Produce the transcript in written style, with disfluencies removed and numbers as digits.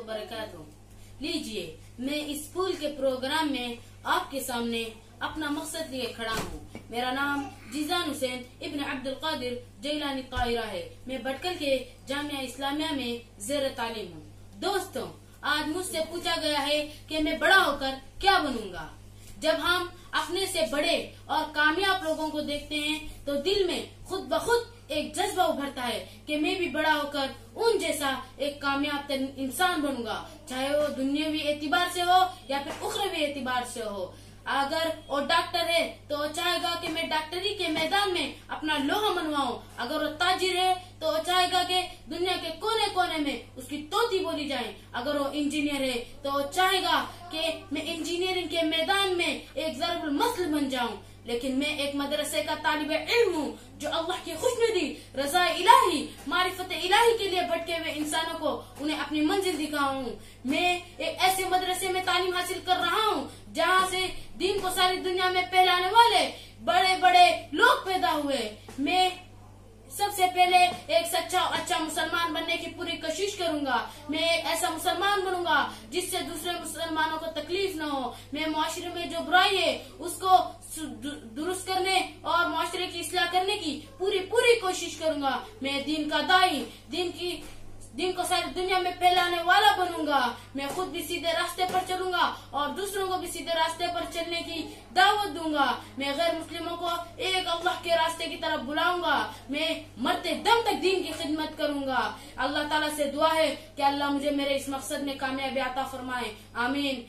वबरकातुहू। लीजिए, मैं इस स्कूल के प्रोग्राम में आपके सामने अपना मकसद लिए खड़ा हूँ। मेरा नाम जीजान हुसैन इब्न अब्दुल कादिर जैलानी ताहिरा है। मैं भटकल के जामिया इस्लामिया में ज़ेर तालीम हूँ। दोस्तों, आज मुझसे पूछा गया है कि मैं बड़ा होकर क्या बनूंगा। जब हम अपने से बड़े और कामयाब लोगों को देखते हैं तो दिल में खुद ब खुद एक जज्बा उभरता है कि मैं भी बड़ा होकर उन जैसा एक कामयाब इंसान बनूंगा, चाहे वो दुनियावी एतबार से हो या फिर उखरवी एतबार से हो। अगर वो डॉक्टर है तो वो चाहेगा कि मैं डॉक्टरी के मैदान में अपना लोहा मनवाऊं। अगर वो ताजिर है तो वो चाहेगा कि दुनिया के कोने कोने में उसकी तोती बोली जाए। अगर वो इंजीनियर है तो वो चाहेगा कि मैं इंजीनियरिंग के मैदान में एक ज़रबुल मसल बन जाऊं। लेकिन मैं एक मदरसे का तालिब इल्म हूँ जो अल्लाह की खुशनुदी, रज़ा इलाही, मारिफत इलाही के लिए भटके हुए इंसानों को उन्हें अपनी मंजिल दिखाऊं। मैं एक ऐसे मदरसे में तालीम हासिल कर रहा हूँ जहाँ से दीन को सारी दुनिया में फैलाने वाले बड़े बड़े लोग पैदा हुए। मैं सबसे पहले एक सच्चा और अच्छा मुसलमान बनने की पूरी कोशिश करूंगा। मैं एक ऐसा मुसलमान बनूंगा जिससे दूसरे मुसलमानों को तकलीफ न हो। मैं मुआशरे में जो बुराई है उसको दुरुस्त करने और मुआशरे की इस्लाह करने की पूरी कोशिश करूंगा। मैं दीन का दाई, दीन को सारी दुनिया में फैलाने वाला बनूंगा। मैं खुद भी सीधे रास्ते पर चलूंगा और दूसरों को भी सीधे रास्ते पर चलने की दावत दूंगा। मैं गैर मुस्लिमों को एक अल्लाह के रास्ते की तरफ बुलाऊंगा। मैं मरते दम तक दीन की खिदमत करूंगा। अल्लाह ताला से दुआ है कि अल्लाह मुझे मेरे इस मकसद में कामयाबी अता फरमाए। आमीन।